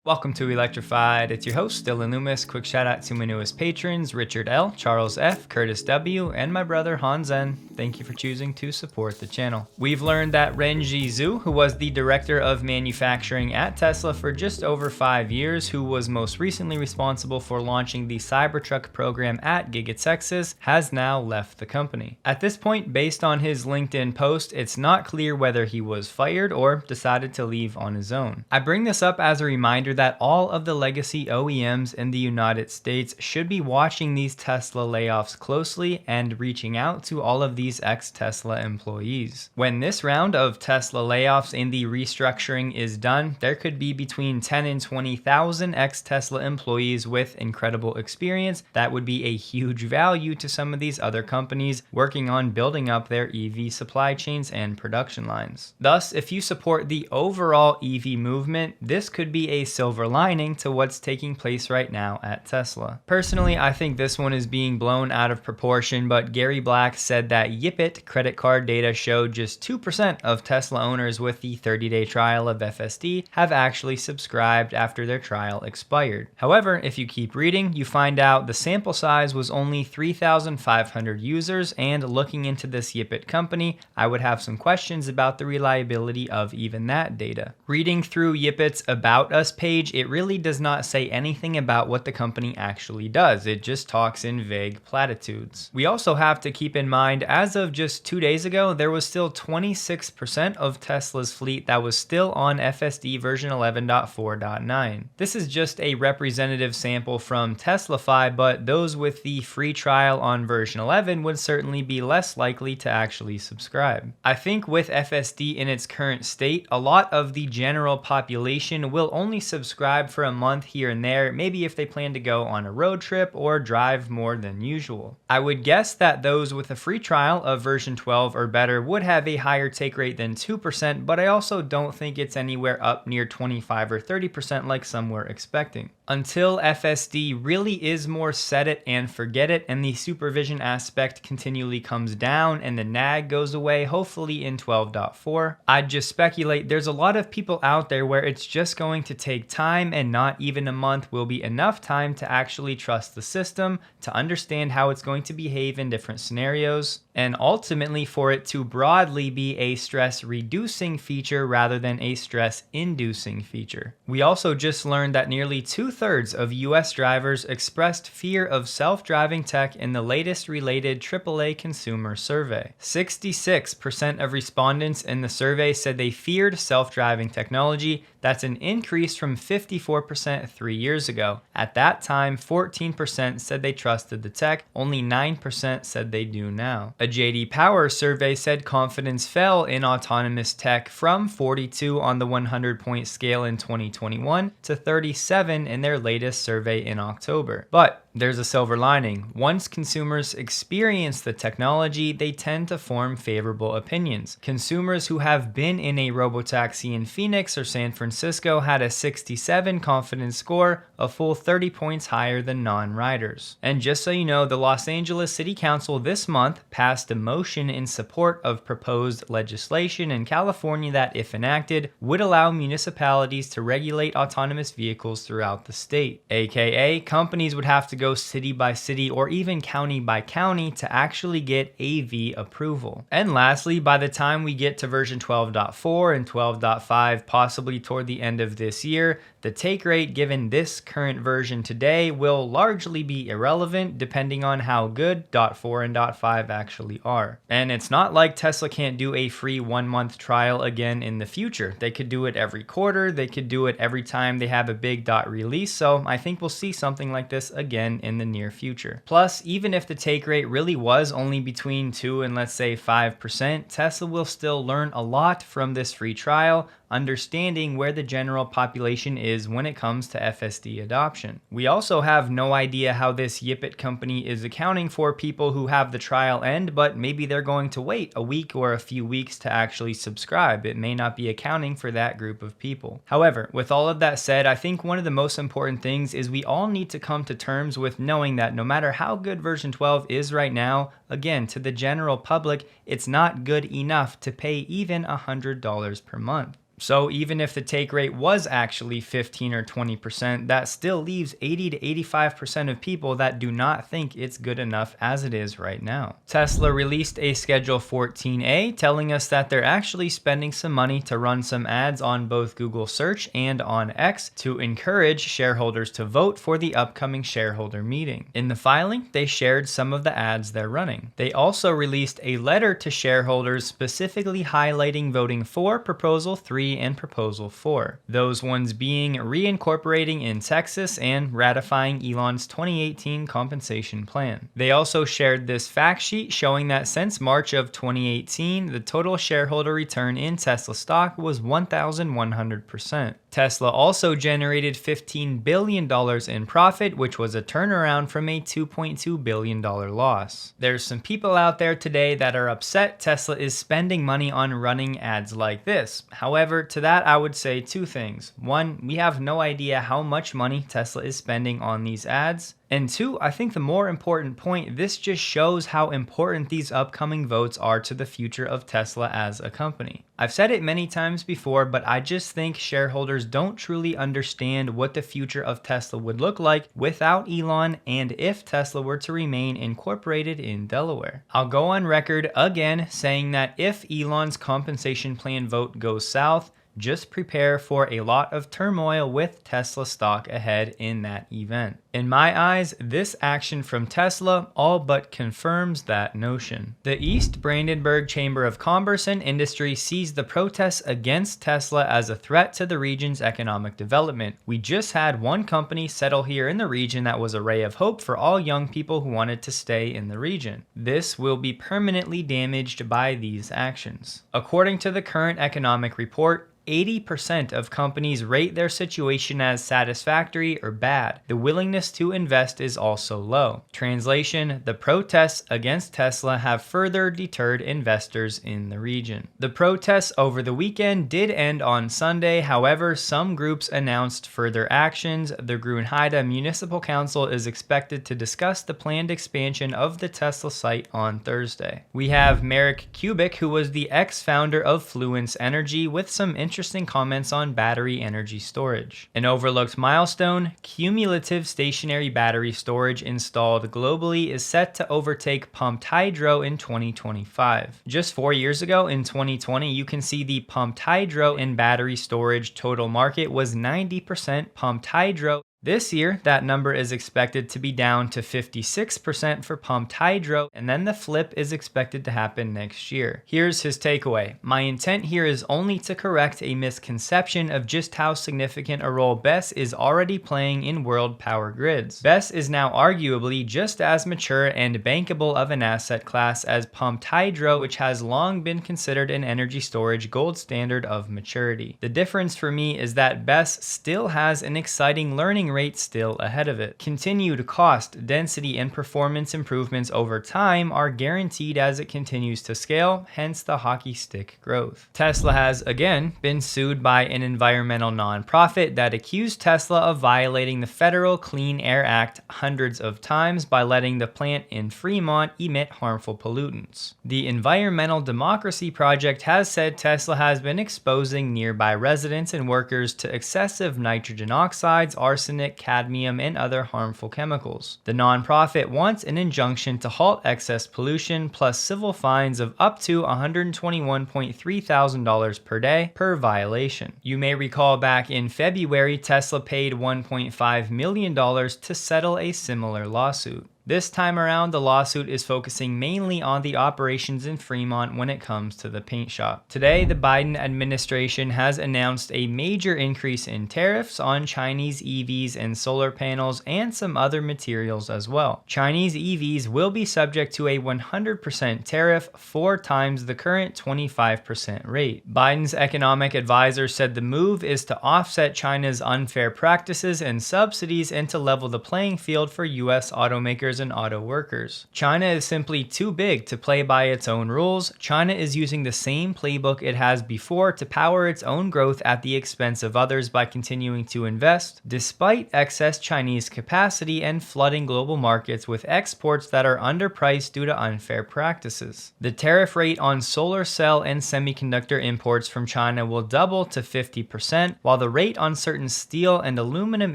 Welcome to Electrified. It's your host, Dylan Loomis. Quick shout out to my newest patrons, Richard L., Charles F., Curtis W., and my brother Hans N. Thank you for choosing to support the channel. We've learned that Renjie Zhu, who was the director of manufacturing at Tesla for just over 5 years, who was most recently responsible for launching the Cybertruck program at Giga Texas, has now left the company. At this point, based on his LinkedIn post, it's not clear whether he was fired or decided to leave on his own. I bring this up as a reminder that all of the legacy OEMs in the United States should be watching these Tesla layoffs closely and reaching out to all of these ex-Tesla employees. When this round of Tesla layoffs and the restructuring is done, there could be between 10 and 20,000 ex-Tesla employees with incredible experience that would be a huge value to some of these other companies working on building up their EV supply chains and production lines. Thus, if you support the overall EV movement, this could be a silver lining to what's taking place right now at Tesla. Personally, I think this one is being blown out of proportion, but Gary Black said that Yipit credit card data showed just 2% of Tesla owners with the 30-day trial of FSD have actually subscribed after their trial expired. However, if you keep reading, you find out the sample size was only 3,500 users, and looking into this Yipit company, I would have some questions about the reliability of even that data. Reading through Yipit's About Us page, it really does not say anything about what the company actually does. It just talks in vague platitudes. We also have to keep in mind, as of just 2 days ago, there was still 26% of Tesla's fleet that was still on FSD version 11.4.9. This is just a representative sample from Teslafy, but those with the free trial on version 11 would certainly be less likely to actually subscribe. I think with FSD in its current state, a lot of the general population will only subscribe for a month here and there, maybe if they plan to go on a road trip or drive more than usual. I would guess that those with a free trial of version 12 or better would have a higher take rate than 2%, but I also don't think it's anywhere up near 25 or 30% like some were expecting. Until FSD really is more set it and forget it, and the supervision aspect continually comes down and the nag goes away, hopefully in 12.4, I'd just speculate there's a lot of people out there where it's just going to take time, and not even a month will be enough time to actually trust the system, to understand how it's going to behave in different scenarios, and ultimately for it to broadly be a stress-reducing feature rather than a stress-inducing feature. We also just learned that nearly 2/3 of US drivers expressed fear of self-driving tech in the latest related AAA consumer survey. 66% of respondents in the survey said they feared self-driving technology. That's an increase from 54% 3 years ago. At that time, 14% said they trusted the tech, only 9% said they do now. A JD Power survey said confidence fell in autonomous tech from 42 on the 100-point scale in 2021 to 37 in their latest survey in October. But there's a silver lining. Once consumers experience the technology, they tend to form favorable opinions. Consumers who have been in a robotaxi in Phoenix or San Francisco had a 67 confidence score, a full 30 points higher than non-riders. And just so you know, the Los Angeles City Council this month passed a motion in support of proposed legislation in California that, if enacted, would allow municipalities to regulate autonomous vehicles throughout the state. AKA, companies would have to go city by city or even county by county to actually get AV approval. And lastly, by the time we get to version 12.4 and 12.5, possibly toward the end of this year, the take rate given this current version today will largely be irrelevant depending on how good .4 and .5 actually are. And it's not like Tesla can't do a free 1-month trial again in the future. They could do it every quarter, they could do it every time they have a big release, so I think we'll see something like this again in the near future. Plus, even if the take rate really was only between 2 and let's say 5%, Tesla will still learn a lot from this free trial, understanding where the general population is when it comes to FSD adoption. We also have no idea how this Yipit company is accounting for people who have the trial end, but maybe they're going to wait a week or a few weeks to actually subscribe. It may not be accounting for that group of people. However, with all of that said, I think one of the most important things is we all need to come to terms with knowing that no matter how good version 12 is right now, again, to the general public, it's not good enough to pay even $100 per month. So even if the take rate was actually 15 or 20%, that still leaves 80 to 85% of people that do not think it's good enough as it is right now. Tesla released a Schedule 14A telling us that they're actually spending some money to run some ads on both Google Search and on X to encourage shareholders to vote for the upcoming shareholder meeting. In the filing, they shared some of the ads they're running. They also released a letter to shareholders specifically highlighting voting for Proposal 3 and Proposal 4. Those ones being reincorporating in Texas and ratifying Elon's 2018 compensation plan. They also shared this fact sheet showing that since March of 2018, the total shareholder return in Tesla stock was 1,100%. Tesla also generated $15 billion in profit, which was a turnaround from a $2.2 billion loss. There's some people out there today that are upset Tesla is spending money on running ads like this. However, to that I would say two things. One, we have no idea how much money Tesla is spending on these ads. And two, I think the more important point, this just shows how important these upcoming votes are to the future of Tesla as a company. I've said it many times before, but I just think shareholders don't truly understand what the future of Tesla would look like without Elon and if Tesla were to remain incorporated in Delaware. I'll go on record again saying that if Elon's compensation plan vote goes south, just prepare for a lot of turmoil with Tesla stock ahead in that event. In my eyes, this action from Tesla all but confirms that notion. The East Brandenburg Chamber of Commerce and Industry sees the protests against Tesla as a threat to the region's economic development. We just had one company settle here in the region that was a ray of hope for all young people who wanted to stay in the region. This will be permanently damaged by these actions. According to the current economic report, 80% of companies rate their situation as satisfactory or bad. The willingness to invest is also low. Translation: the protests against Tesla have further deterred investors in the region. The protests over the weekend did end on Sunday. However, some groups announced further actions. The Grünheide Municipal Council is expected to discuss the planned expansion of the Tesla site on Thursday. We have Marek Kubik, who was the ex-founder of Fluence Energy, with some interesting comments on battery energy storage. An overlooked milestone: cumulative stationary battery storage installed globally is set to overtake pumped hydro in 2025. Just 4 years ago, in 2020, you can see the pumped hydro and battery storage total market was 90% pumped hydro. This year, that number is expected to be down to 56% for pumped hydro, and then the flip is expected to happen next year. Here's his takeaway. My intent here is only to correct a misconception of just how significant a role BESS is already playing in world power grids. BESS is now arguably just as mature and bankable of an asset class as pumped hydro, which has long been considered an energy storage gold standard of maturity. The difference for me is that BESS still has an exciting learning rate still ahead of it. Continued cost, density, and performance improvements over time are guaranteed as it continues to scale, hence the hockey stick growth. Tesla has again been sued by an environmental nonprofit that accused Tesla of violating the Federal Clean Air Act hundreds of times by letting the plant in Fremont emit harmful pollutants. The Environmental Democracy Project has said Tesla has been exposing nearby residents and workers to excessive nitrogen oxides, arsenic, cadmium, and other harmful chemicals. The nonprofit wants an injunction to halt excess pollution plus civil fines of up to $121.3 thousand per day per violation. You may recall back in February, Tesla paid $1.5 million to settle a similar lawsuit. This time around, the lawsuit is focusing mainly on the operations in Fremont when it comes to the paint shop. Today, the Biden administration has announced a major increase in tariffs on Chinese EVs and solar panels and some other materials as well. Chinese EVs will be subject to a 100% tariff, 4 times the current 25% rate. Biden's economic advisor said the move is to offset China's unfair practices and subsidies and to level the playing field for U.S. automakers and auto workers. China is simply too big to play by its own rules. China is using the same playbook it has before to power its own growth at the expense of others by continuing to invest, despite excess Chinese capacity and flooding global markets with exports that are underpriced due to unfair practices. The tariff rate on solar cell and semiconductor imports from China will double to 50%, while the rate on certain steel and aluminum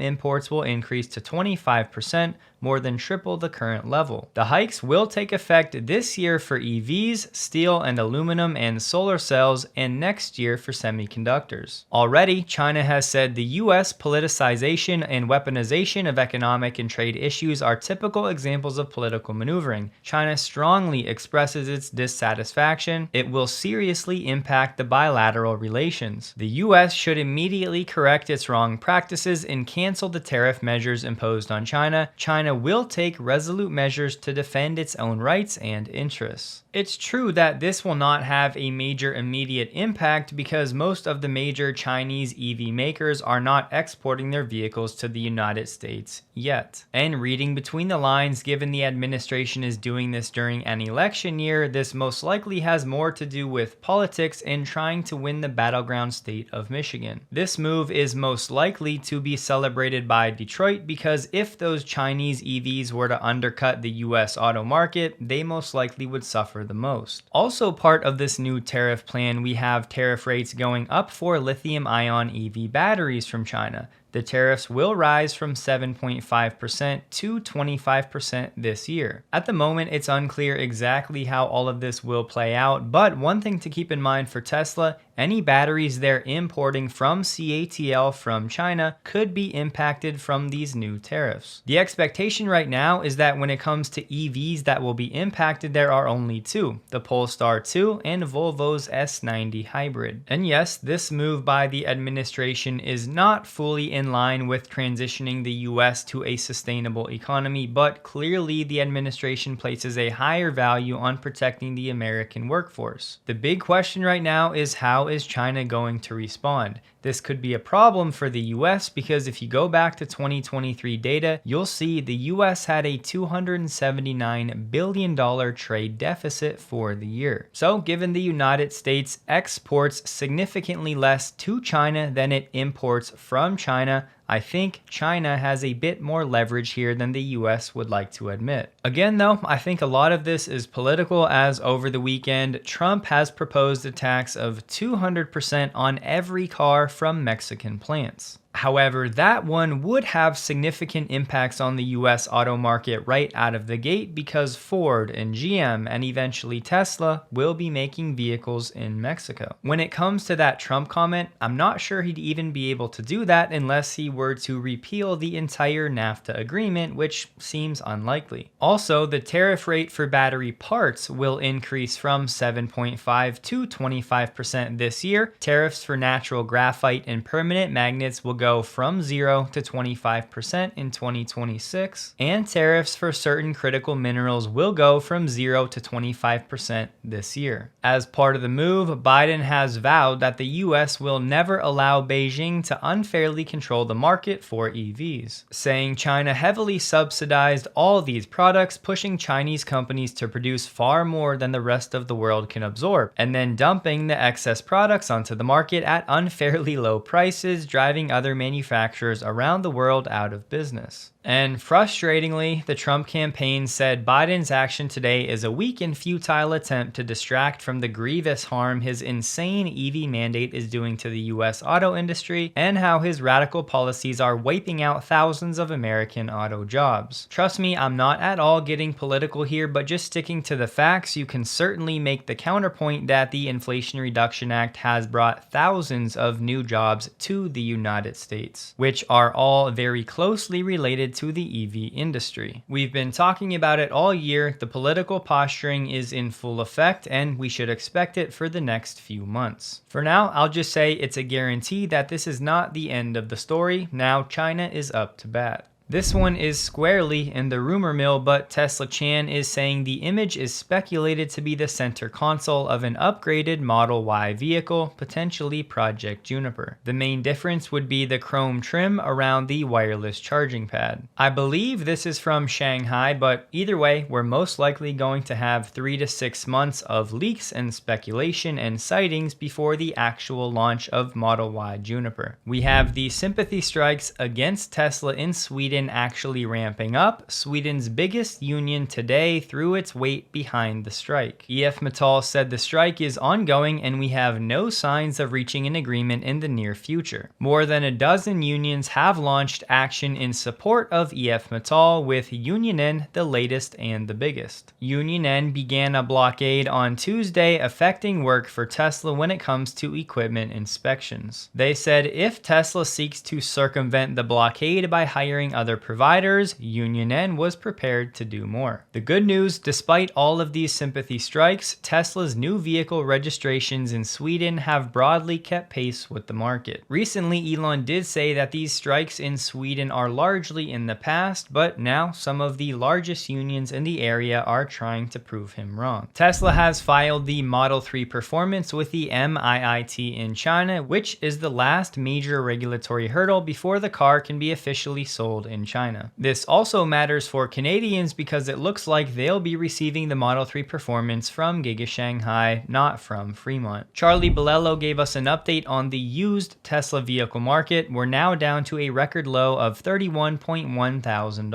imports will increase to 25%, more than triple the current level. The hikes will take effect this year for EVs, steel and aluminum and solar cells, and next year for semiconductors. Already, China has said the US politicization and weaponization of economic and trade issues are typical examples of political maneuvering. China strongly expresses its dissatisfaction. It will seriously impact the bilateral relations. The US should immediately correct its wrong practices and cancel the tariff measures imposed on China. China will take resolute measures to defend its own rights and interests. It's true that this will not have a major immediate impact because most of the major Chinese EV makers are not exporting their vehicles to the United States yet. And reading between the lines, given the administration is doing this during an election year, this most likely has more to do with politics and trying to win the battleground state of Michigan. This move is most likely to be celebrated by Detroit because if those Chinese EVs were to undercut the US auto market, they most likely would suffer the most. Also part of this new tariff plan, we have tariff rates going up for lithium-ion EV batteries from China. The tariffs will rise from 7.5% to 25% this year. At the moment, it's unclear exactly how all of this will play out, but one thing to keep in mind for Tesla, any batteries they're importing from CATL from China could be impacted from these new tariffs. The expectation right now is that when it comes to EVs that will be impacted, there are only two, the Polestar 2 and Volvo's S90 hybrid. And yes, this move by the administration is not fully in line with transitioning the US to a sustainable economy, but clearly the administration places a higher value on protecting the American workforce. The big question right now is how is China going to respond? This could be a problem for the US because if you go back to 2023 data, you'll see the US had a $279 billion trade deficit for the year. So given the United States exports significantly less to China than it imports from China, I think China has a bit more leverage here than the US would like to admit. Again though, I think a lot of this is political as over the weekend, Trump has proposed a tax of 200% on every car from Mexican plants. However, that one would have significant impacts on the US auto market right out of the gate because Ford and GM and eventually Tesla will be making vehicles in Mexico. When it comes to that Trump comment, I'm not sure he'd even be able to do that unless he were to repeal the entire NAFTA agreement, which seems unlikely. Also, the tariff rate for battery parts will increase from 7.5 to 25% this year. Tariffs for natural graphite and permanent magnets will go from 0 to 25% in 2026, and tariffs for certain critical minerals will go from 0 to 25% this year. As part of the move, Biden has vowed that the US will never allow Beijing to unfairly control the market for EVs, saying China heavily subsidized all these products, pushing Chinese companies to produce far more than the rest of the world can absorb, and then dumping the excess products onto the market at unfairly low prices, driving other manufacturers around the world out of business. And frustratingly, the Trump campaign said Biden's action today is a weak and futile attempt to distract from the grievous harm his insane EV mandate is doing to the US auto industry and how his radical policies are wiping out thousands of American auto jobs. Trust me, I'm not at all getting political here, but just sticking to the facts, you can certainly make the counterpoint that the Inflation Reduction Act has brought thousands of new jobs to the United States, which are all very closely related to the EV industry. We've been talking about it all year. The political posturing is in full effect, and we should expect it for the next few months. For now, I'll just say it's a guarantee that this is not the end of the story. Now China is up to bat. This one is squarely in the rumor mill, but Tesla Chan is saying the image is speculated to be the center console of an upgraded Model Y vehicle, potentially Project Juniper. The main difference would be the chrome trim around the wireless charging pad. I believe this is from Shanghai, but either way, we're most likely going to have 3 to 6 months of leaks and speculation and sightings before the actual launch of Model Y Juniper. We have the sympathy strikes against Tesla in Sweden actually ramping up. Sweden's biggest union today threw its weight behind the strike. EF Metall said the strike is ongoing and we have no signs of reaching an agreement in the near future. More than a dozen unions have launched action in support of EF Metall, with Union N the latest and the biggest. Union N began a blockade on Tuesday affecting work for Tesla when it comes to equipment inspections. They said if Tesla seeks to circumvent the blockade by hiring other providers, Union N was prepared to do more. The good news, despite all of these sympathy strikes, Tesla's new vehicle registrations in Sweden have broadly kept pace with the market. Recently, Elon did say that these strikes in Sweden are largely in the past, but now some of the largest unions in the area are trying to prove him wrong. Tesla has filed the Model 3 Performance with the MIIT in China, which is the last major regulatory hurdle before the car can be officially sold in China. This also matters for Canadians because it looks like they'll be receiving the Model 3 Performance from Giga Shanghai, not from Fremont. Charlie Bolello gave us an update on the used Tesla vehicle market. We're now down to a record low of $31.1 thousand.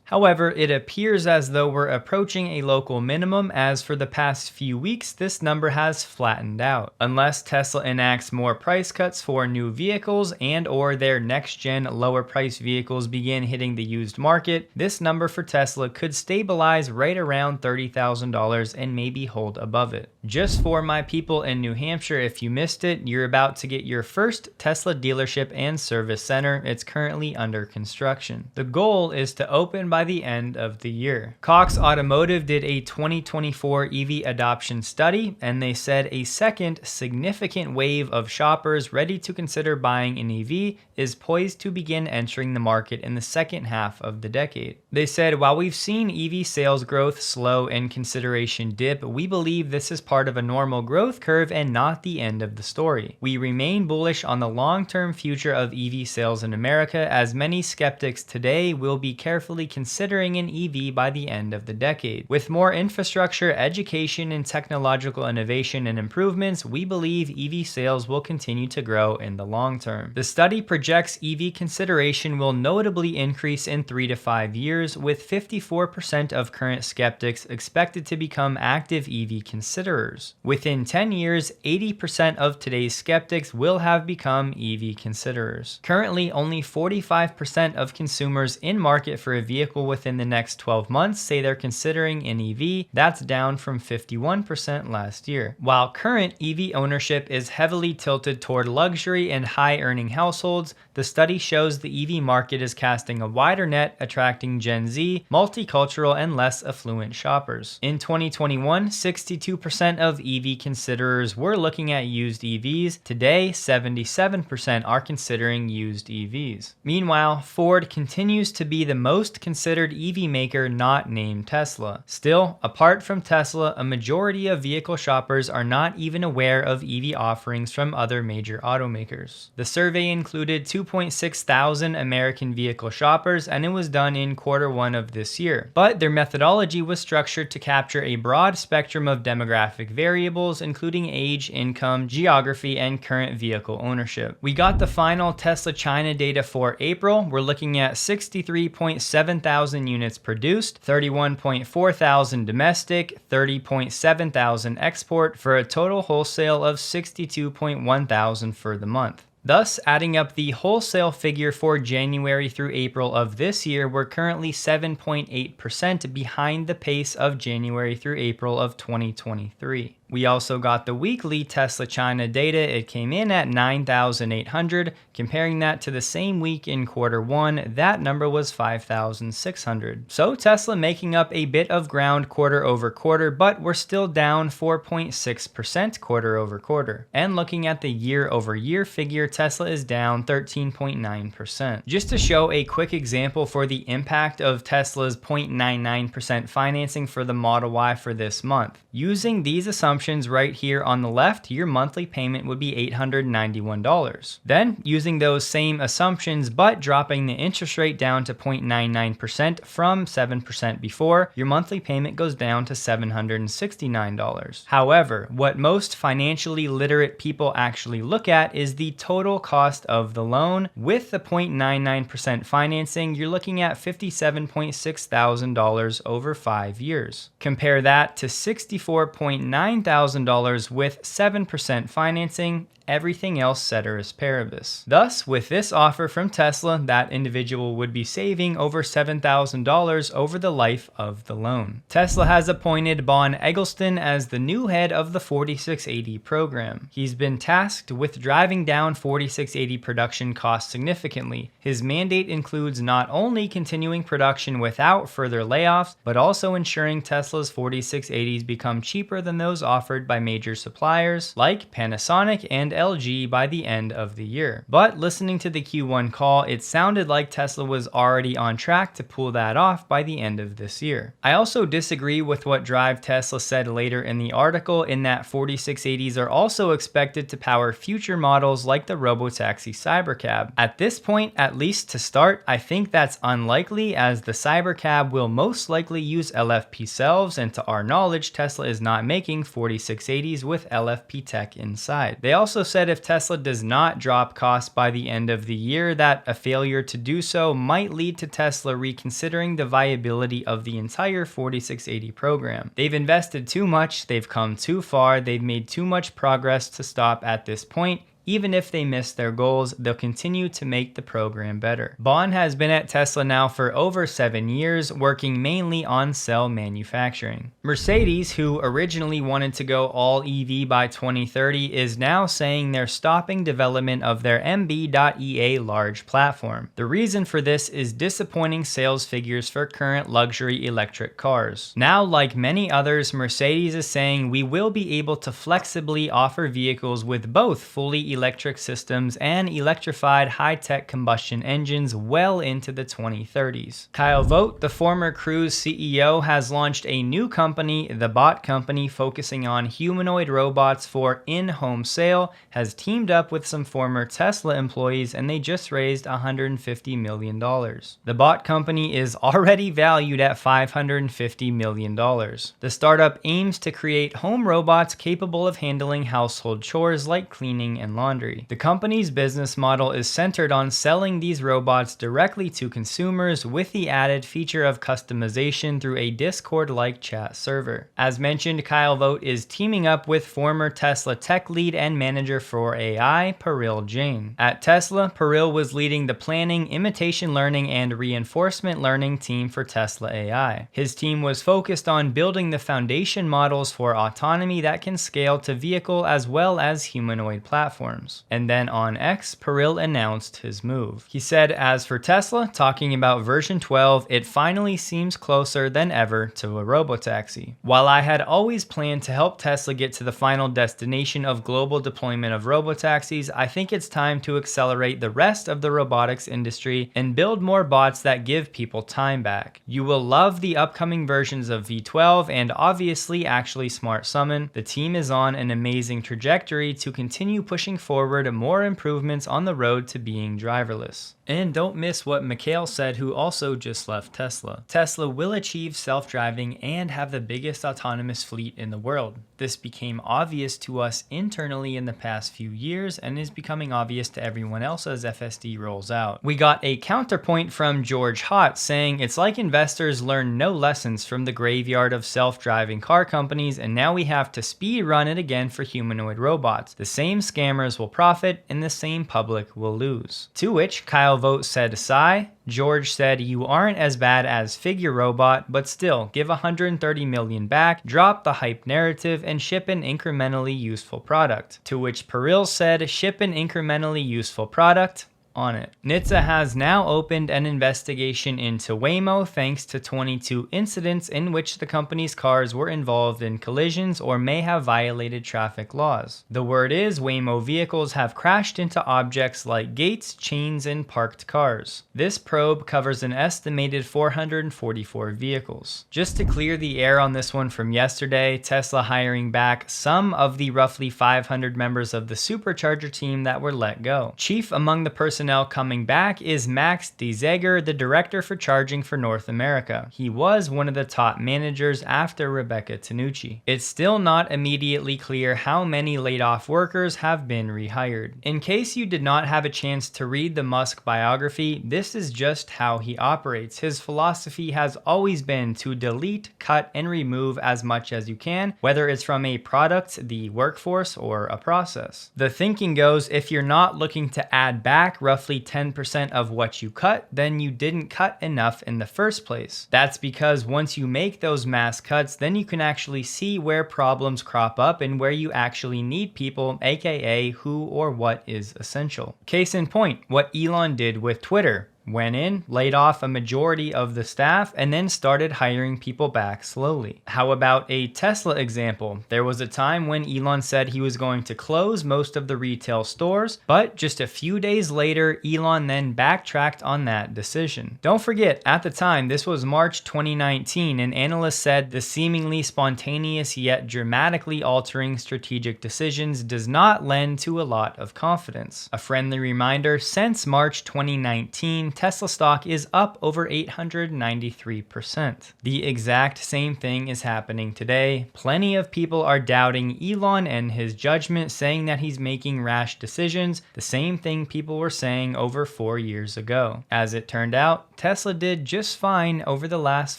However, it appears as though we're approaching a local minimum, as for the past few weeks this number has flattened out. Unless Tesla enacts more price cuts for new vehicles and/or their next-gen lower price vehicles begin hitting the used market, this number for Tesla could stabilize right around $30,000 and maybe hold above it. Just for my people in New Hampshire, if you missed it, you're about to get your first Tesla dealership and service center. It's currently under construction. The goal is to open by the end of the year. Cox Automotive did a 2024 EV adoption study, and they said a second significant wave of shoppers ready to consider buying an EV is poised to begin entering the market in the second half of the decade. They said, while we've seen EV sales growth slow and consideration dip, we believe this is part of a normal growth curve and not the end of the story. We remain bullish on the long-term future of EV sales in America, as many skeptics today will be carefully considering an EV by the end of the decade. With more infrastructure, education, and technological innovation and improvements, we believe EV sales will continue to grow in the long term. The study projects EV consideration will notably increase in 3 to 5 years, with 54% of current skeptics expected to become active EV considerers. Within 10 years, 80% of today's skeptics will have become EV considerers. Currently, only 45% of consumers in market for a vehicle within the next 12 months say they're considering an EV. That's down from 51% last year. While current EV ownership is heavily tilted toward luxury and high-earning households, the study shows the EV market is casting a wider net, attracting Gen Z, multicultural, and less affluent shoppers. In 2021, 62% of EV considerers were looking at used EVs. Today, 77% are considering used EVs. Meanwhile, Ford continues to be the most considered EV maker not named Tesla. Still, apart from Tesla, a majority of vehicle shoppers are not even aware of EV offerings from other major automakers. The survey included 2.6 thousand American vehicle shoppers, and it was done in Q1 of this year. But their methodology was structured to capture a broad spectrum of demographic variables, including age, income, geography, and current vehicle ownership. We got the final Tesla China data for April. We're looking at 63.7 thousand units produced, 31.4 thousand domestic, 30.7 thousand export, for a total wholesale of 62.1 thousand for the month. Thus, adding up the wholesale figure for January through April of this year, we're currently 7.8% behind the pace of January through April of 2023. We also got the weekly Tesla China data. It came in at 9,800. Comparing that to the same week in Q1, that number was 5,600. So Tesla making up a bit of ground quarter over quarter, but we're still down 4.6% quarter over quarter. And looking at the year over year figure, Tesla is down 13.9%. Just to show a quick example for the impact of Tesla's 0.99% financing for the Model Y for this month. Using these assumptions right here on the left, your monthly payment would be $891. Then, using those same assumptions but dropping the interest rate down to 0.99% from 7% before, your monthly payment goes down to $769. However, what most financially literate people actually look at is the total cost of the loan. With the 0.99% financing, you're looking at $57.6 thousand over 5 years. Compare that to $64.9 thousand with 7% financing. Everything else ceteris paribus. Thus, with this offer from Tesla, that individual would be saving over $7,000 over the life of the loan. Tesla has appointed Bon Eggleston as the new head of the 4680 program. He's been tasked with driving down 4680 production costs significantly. His mandate includes not only continuing production without further layoffs, but also ensuring Tesla's 4680s become cheaper than those offered by major suppliers like Panasonic and LG by the end of the year. But listening to the Q1 call, it sounded like Tesla was already on track to pull that off by the end of this year. I also disagree with what Drive Tesla said later in the article, in that 4680s are also expected to power future models like the Robotaxi Cybercab. At this point, at least to start, I think that's unlikely, as the Cybercab will most likely use LFP cells, and to our knowledge, Tesla is not making 4680s with LFP tech inside. They also said if Tesla does not drop costs by the end of the year, that a failure to do so might lead to Tesla reconsidering the viability of the entire 4680 program. They've invested too much, they've come too far, they've made too much progress to stop at this point. Even if they miss their goals, they'll continue to make the program better. Bon has been at Tesla now for over 7 years, working mainly on cell manufacturing. Mercedes, who originally wanted to go all EV by 2030, is now saying they're stopping development of their MB.EA large platform. The reason for this is disappointing sales figures for current luxury electric cars. Now, like many others, Mercedes is saying we will be able to flexibly offer vehicles with both fully electric systems and electrified high-tech combustion engines well into the 2030s. Kyle Vogt, the former Cruise CEO, has launched a new company, The Bot Company, focusing on humanoid robots for in-home sale, has teamed up with some former Tesla employees, and they just raised $150 million. The Bot Company is already valued at $550 million. The startup aims to create home robots capable of handling household chores like cleaning and laundry. The company's business model is centered on selling these robots directly to consumers, with the added feature of customization through a Discord-like chat server. As mentioned, Kyle Vogt is teaming up with former Tesla tech lead and manager for AI, Paril Jain. At Tesla, Paril was leading the planning, imitation learning, and reinforcement learning team for Tesla AI. His team was focused on building the foundation models for autonomy that can scale to vehicle as well as humanoid platforms. And then on X, Paril announced his move. He said, as for Tesla, talking about version 12, it finally seems closer than ever to a robotaxi. While I had always planned to help Tesla get to the final destination of global deployment of robotaxis, I think it's time to accelerate the rest of the robotics industry and build more bots that give people time back. You will love the upcoming versions of V12 and obviously actually Smart Summon. The team is on an amazing trajectory to continue pushing forward more improvements on the road to being driverless. And don't miss what Mikhail said, who also just left Tesla. Tesla will achieve self-driving and have the biggest autonomous fleet in the world. This became obvious to us internally in the past few years and is becoming obvious to everyone else as FSD rolls out. We got a counterpoint from George Hott saying it's like investors learn no lessons from the graveyard of self-driving car companies, and now we have to speed run it again for humanoid robots. The same scammers consumers will profit and the same public will lose. To which Kyle Vogt said sigh. George said, you aren't as bad as Figure Robot, but still, give $130 million back, drop the hype narrative, and ship an incrementally useful product. To which Peril said, ship an incrementally useful product. On it. NHTSA has now opened an investigation into Waymo thanks to 22 incidents in which the company's cars were involved in collisions or may have violated traffic laws. The word is Waymo vehicles have crashed into objects like gates, chains, and parked cars. This probe covers an estimated 444 vehicles. Just to clear the air on this one from yesterday, Tesla hiring back some of the roughly 500 members of the supercharger team that were let go. Chief among the personnel coming back is Max DeZager, the director for charging for North America. He was one of the top managers after Rebecca Tanucci. It's still not immediately clear how many laid off workers have been rehired. In case you did not have a chance to read the Musk biography, this is just how he operates. His philosophy has always been to delete, cut, and remove as much as you can, whether it's from a product, the workforce, or a process. The thinking goes, if you're not looking to add back roughly 10% of what you cut, then you didn't cut enough in the first place. That's because once you make those mass cuts, then you can actually see where problems crop up and where you actually need people, aka who or what is essential. Case in point, what Elon did with Twitter. Went in, laid off a majority of the staff, and then started hiring people back slowly. How about a Tesla example? There was a time when Elon said he was going to close most of the retail stores, but just a few days later, Elon then backtracked on that decision. Don't forget, at the time, this was March 2019, and analysts said the seemingly spontaneous yet dramatically altering strategic decisions does not lend to a lot of confidence. A friendly reminder, since March 2019, Tesla stock is up over 893%. The exact same thing is happening today. Plenty of people are doubting Elon and his judgment, saying that he's making rash decisions, the same thing people were saying over 4 years ago. As it turned out, Tesla did just fine over the last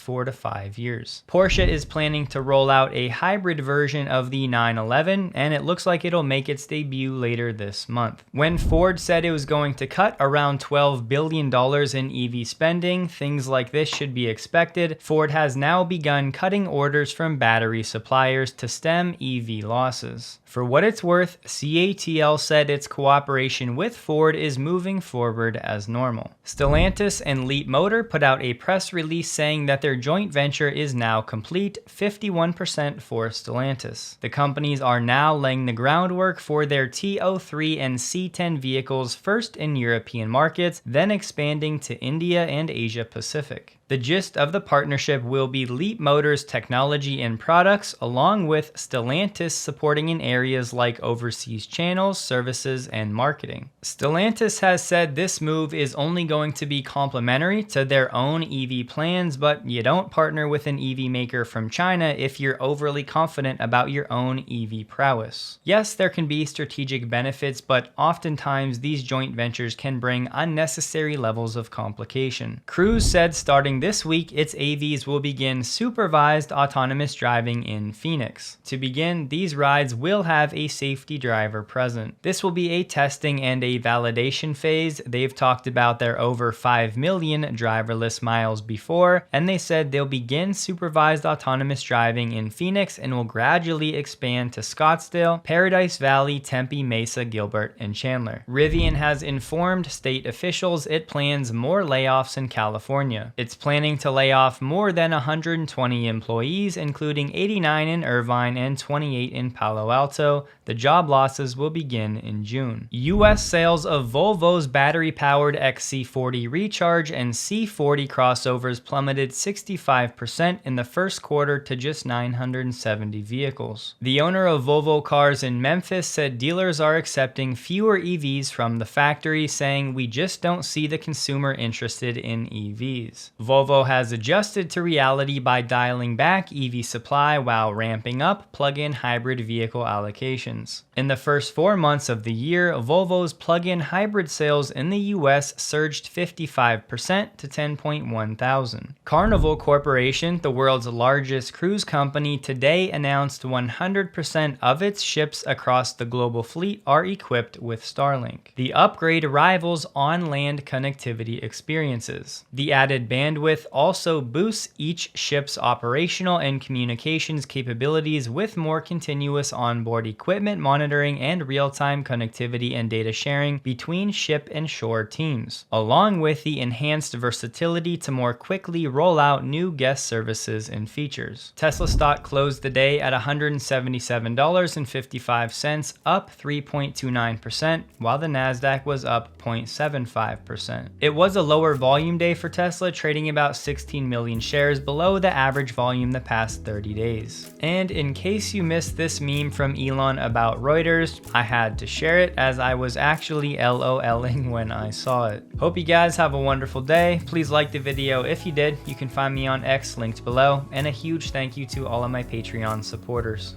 4 to 5 years. Porsche is planning to roll out a hybrid version of the 911, and it looks like it'll make its debut later this month. When Ford said it was going to cut around $12 billion in EV spending, things like this should be expected. Ford has now begun cutting orders from battery suppliers to stem EV losses. For what it's worth, CATL said its cooperation with Ford is moving forward as normal. Stellantis and Leapmotor put out a press release saying that their joint venture is now complete, 51% for Stellantis. The companies are now laying the groundwork for their T03 and C10 vehicles, first in European markets, then expanding to India and Asia Pacific. The gist of the partnership will be Leapmotor's technology and products, along with Stellantis supporting in areas like overseas channels, services, and marketing. Stellantis has said this move is only going to be complementary to their own EV plans, but you don't partner with an EV maker from China if you're overly confident about your own EV prowess. Yes, there can be strategic benefits, but oftentimes these joint ventures can bring unnecessary levels of complication. Cruise said starting this week, its AVs will begin supervised autonomous driving in Phoenix. To begin, these rides will have a safety driver present. This will be a testing and a validation phase. They've talked about their over 5 million driverless miles before, and they said they'll begin supervised autonomous driving in Phoenix and will gradually expand to Scottsdale, Paradise Valley, Tempe, Mesa, Gilbert, and Chandler. Rivian has informed state officials it plans more layoffs in California. It's planning to lay off more than 120 employees, including 89 in Irvine and 28 in Palo Alto. The job losses will begin in June. U.S. sales of Volvo's battery-powered XC40 Recharge and C40 crossovers plummeted 65% in the first quarter to just 970 vehicles. The owner of Volvo Cars in Memphis said dealers are accepting fewer EVs from the factory, saying, "We just don't see the consumer interested in EVs." Volvo has adjusted to reality by dialing back EV supply while ramping up plug-in hybrid vehicle allocations. In the first 4 months of the year, Volvo's plug-in hybrid sales in the US surged 55% 10% to 10.1 thousand. Carnival Corporation, the world's largest cruise company, today announced 100% of its ships across the global fleet are equipped with Starlink. The upgrade rivals on-land connectivity experiences. The added bandwidth also boosts each ship's operational and communications capabilities with more continuous onboard equipment monitoring and real-time connectivity and data sharing between ship and shore teams, along with the enhanced versatility to more quickly roll out new guest services and features. Tesla stock closed the day at $177.55, up 3.29%, while the Nasdaq was up 0.75%. It was a lower volume day for Tesla, trading about 16 million shares below the average volume the past 30 days. And in case you missed this meme from Elon about Reuters, I had to share it as I was actually LOLing when I saw it. Hope you guys have a wonderful day. Please like the video if you did. You can find me on X linked below, and a huge thank you to all of my Patreon supporters.